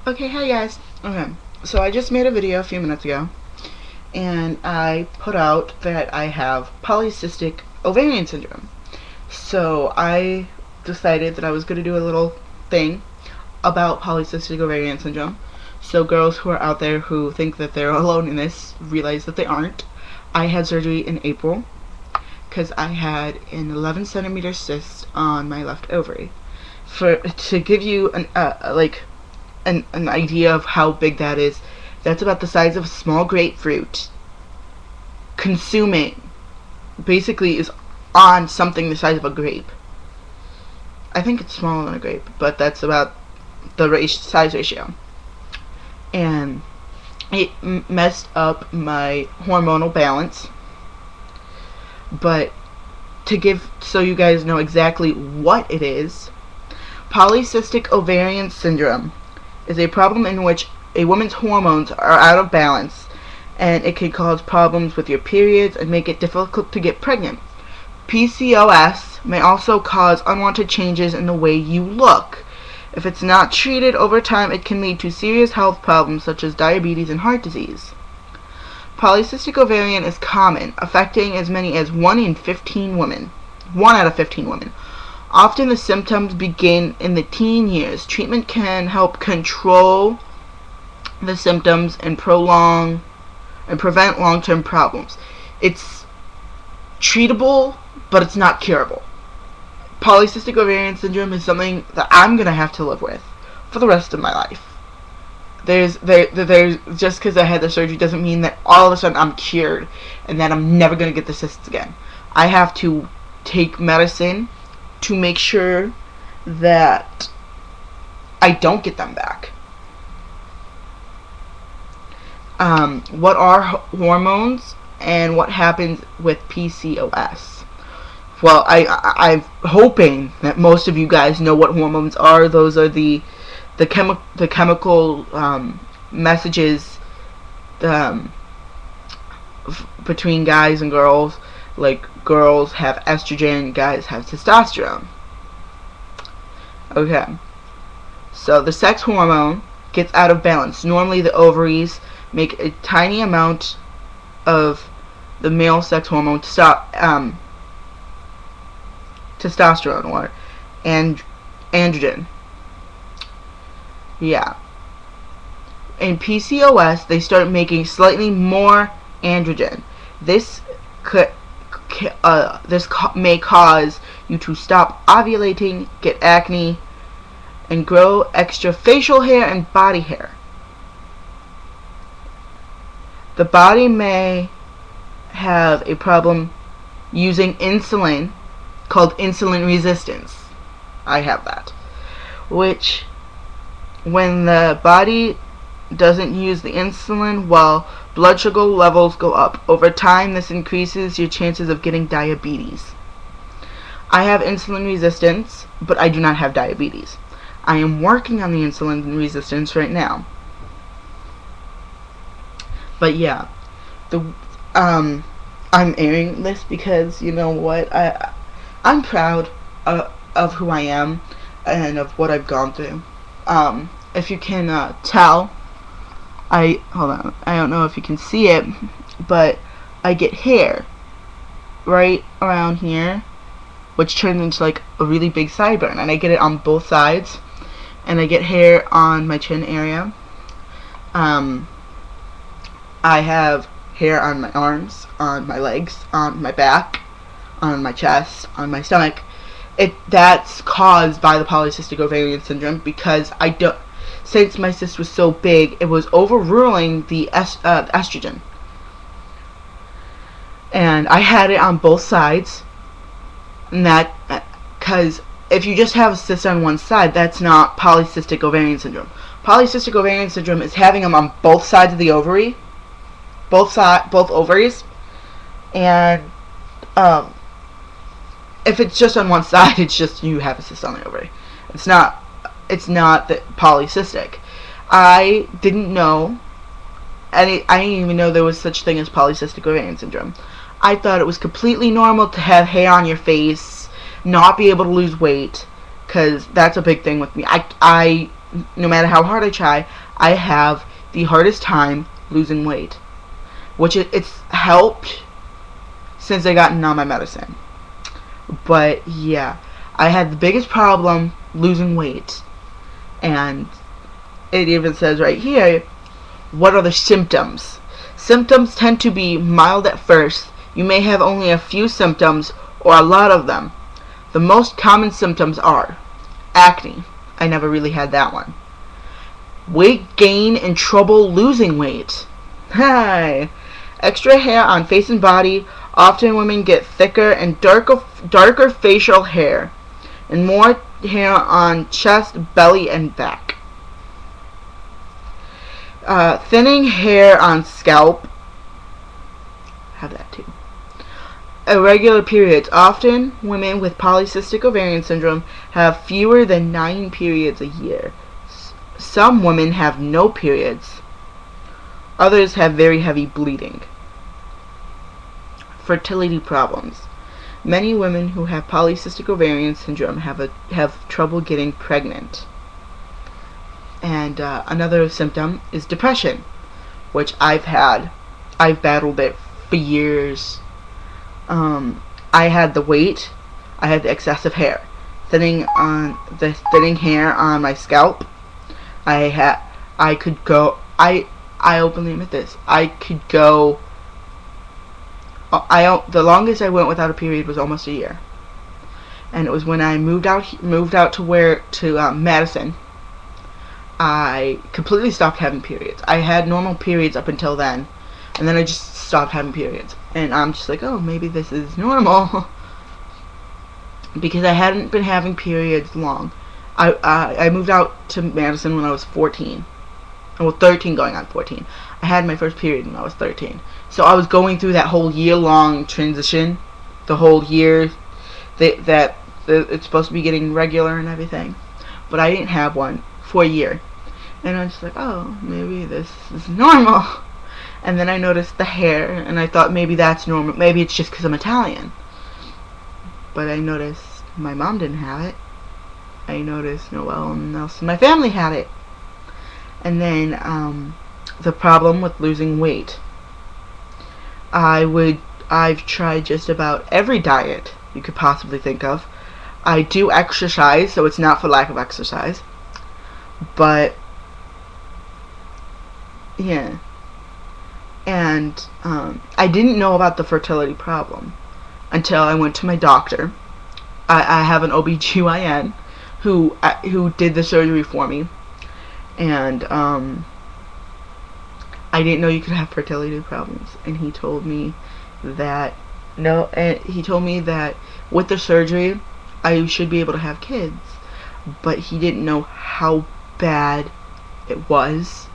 Okay, hi guys. Okay, so I just made a video a few minutes ago, and I put out that I have polycystic ovarian syndrome. So I decided that I was going to do a little thing about polycystic ovarian syndrome, so girls who are out there who think that they're alone in this realize that they aren't. I had surgery in April because I had an 11 centimeter cyst on my left ovary. To give you an idea of how big that is, that's about the size of a small grapefruit. Consuming basically is on something the size of a grape. I think it's smaller than a grape, but that's about the size ratio. And it messed up my hormonal balance. But so you guys know exactly what it is, polycystic ovarian syndrome is a problem in which a woman's hormones are out of balance, and it can cause problems with your periods and make it difficult to get pregnant. PCOS may also cause unwanted changes in the way you look. If it's not treated over time, it can lead to serious health problems such as diabetes and heart disease. Polycystic ovarian is common, affecting as many as 1 out of 15 women. Often the symptoms begin in the teen years. Treatment can help control the symptoms and prevent long-term problems. It's treatable, but it's not curable. Polycystic ovarian syndrome is something that I'm going to have to live with for the rest of my life. There's just because I had the surgery doesn't mean that all of a sudden I'm cured and that I'm never going to get the cysts again. I have to take medicine to make sure that I don't get them back. What are hormones and what happens with PCOS? Well, I'm hoping that most of you guys know what hormones are. Those are the chemical messages between guys and girls. Like, girls have estrogen, guys have testosterone. Okay, so the sex hormone gets out of balance. Normally the ovaries make a tiny amount of the male sex hormone testosterone or androgen. Yeah. In PCOS, they start making slightly more androgen. This may cause you to stop ovulating, get acne, and grow extra facial hair and body hair. The body may have a problem using insulin called insulin resistance. I have that. Which, when the body doesn't use the insulin, well, blood sugar levels go up. Over time, this increases your chances of getting diabetes. I have insulin resistance, but I do not have diabetes. I am working on the insulin resistance right now. But yeah, I'm airing this because, you know what, I'm proud of who I am and of what I've gone through. If you can tell, hold on, I don't know if you can see it, but I get hair right around here, which turns into like a really big sideburn, and I get it on both sides, and I get hair on my chin area. I have hair on my arms, on my legs, on my back, on my chest, on my stomach. That's caused by the polycystic ovarian syndrome because since my cyst was so big, it was overruling the estrogen. And I had it on both sides. And because if you just have a cyst on one side, that's not polycystic ovarian syndrome. Polycystic ovarian syndrome is having them on both sides of the ovary. Both ovaries. And if it's just on one side, it's just you have a cyst on the ovary. It's not polycystic. I didn't know, and I didn't even know there was such thing as polycystic ovarian syndrome. I thought it was completely normal to have hair on your face, not be able to lose weight, because that's a big thing with me. I no matter how hard I try, I have the hardest time losing weight, which it's helped since I gotten on my medicine. But yeah, I had the biggest problem losing weight, and it even says right here, what are the symptoms? Symptoms tend to be mild at first. You may have only a few symptoms or a lot of them. The most common symptoms are acne. I never really had that one. Weight gain and trouble losing weight. Hi. Extra hair on face and body. Often women get thicker and darker facial hair, and more hair on chest, belly, and back. Thinning hair on scalp. Have that too. Irregular periods. Often, women with polycystic ovarian syndrome have fewer than 9 periods a year. Some women have no periods. Others have very heavy bleeding. Fertility problems. Many women who have polycystic ovarian syndrome have trouble getting pregnant. And another symptom is depression, which I've had. I've battled it for years. I had the weight. I had the excessive hair, thinning hair on my scalp. I openly admit this. The longest I went without a period was almost a year, and it was when I moved out to Madison. I completely stopped having periods. I had normal periods up until then, and then I just stopped having periods. And I'm just like, oh, maybe this is normal. Because I hadn't been having periods long. I moved out to Madison when I was 14. Well, 13 going on 14. I had my first period when I was 13. So I was going through that whole year-long transition. The whole year that it's supposed to be getting regular and everything. But I didn't have one for a year. And I'm just like, oh, maybe this is normal. And then I noticed the hair, and I thought maybe that's normal. Maybe it's just because I'm Italian. But I noticed my mom didn't have it. I noticed no one else in my family had it. And then the problem with losing weight. I've tried just about every diet you could possibly think of. I do exercise, so it's not for lack of exercise. But yeah. And I didn't know about the fertility problem until I went to my doctor. I have an OBGYN who did the surgery for me. And I didn't know you could have fertility problems. And he told me that with the surgery I should be able to have kids. But he didn't know how bad it was.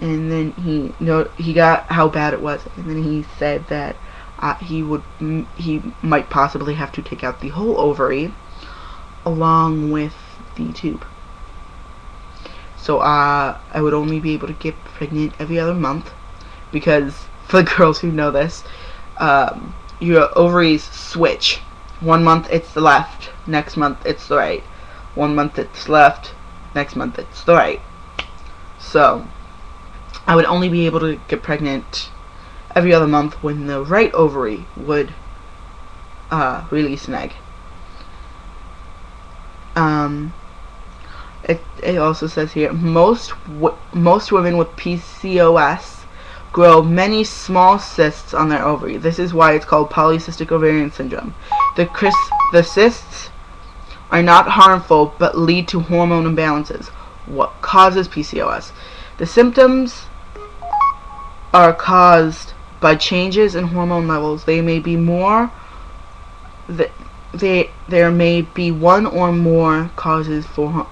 And then he got how bad it was, and then he said that he might possibly have to take out the whole ovary along with the tube. So I would only be able to get pregnant every other month, because for the girls who know this, your ovaries switch. 1 month it's the left, next month it's the right. 1 month it's left, next month it's the right. So I would only be able to get pregnant every other month when the right ovary would release an egg. It also says here, most women with PCOS grow many small cysts on their ovary. This is why it's called polycystic ovarian syndrome. The cysts are not harmful but lead to hormone imbalances. What causes PCOS? The symptoms are caused by changes in hormone levels. There may be one or more causes for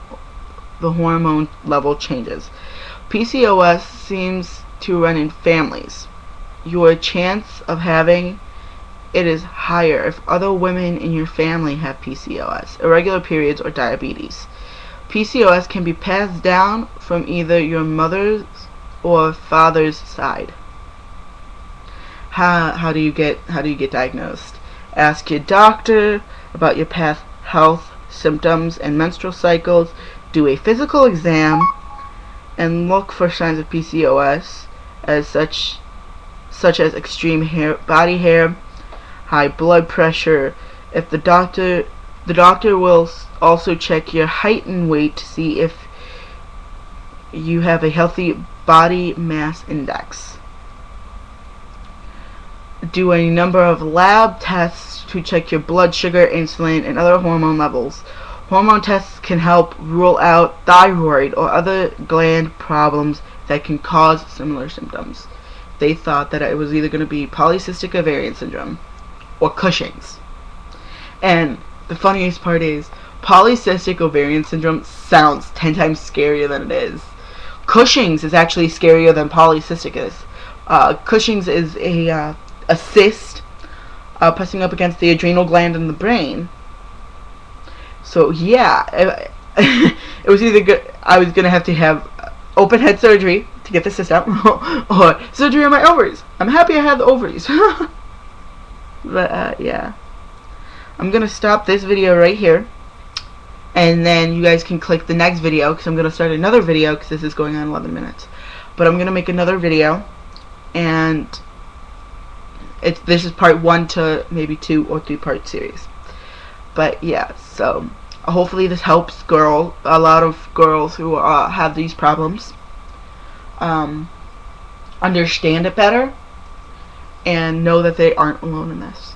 the hormone level changes. PCOS seems to run in families. Your chance of having it is higher if other women in your family have PCOS, irregular periods, or diabetes. PCOS can be passed down from either your mother's or father's side. How do you get diagnosed? Ask your doctor about your past health, symptoms, and menstrual cycles. do a physical exam and look for signs of PCOS, as such as extreme body hair, high blood pressure. If the doctor will also check your height and weight to see if you have a healthy body mass index. Do a number of lab tests to check your blood sugar, insulin, and other hormone levels. Hormone tests can help rule out thyroid or other gland problems that can cause similar symptoms. They thought that it was either going to be Polycystic Ovary Syndrome or Cushing's. And the funniest part is, Polycystic Ovarian Syndrome sounds 10 times scarier than it is. Cushing's is actually scarier than polycystic is. Cushing's is a cyst pressing up against the adrenal gland in the brain. So yeah, it was either I was gonna have to have open head surgery to get the cyst out, or surgery on my ovaries. I'm happy I had the ovaries. But yeah, I'm gonna stop this video right here, and then you guys can click the next video, because I'm gonna start another video, because this is going on 11 minutes. But I'm gonna make another video, and this is part 1 to maybe 2 or 3 part series. But yeah, so hopefully this helps a lot of girls who have these problems understand it better and know that they aren't alone in this.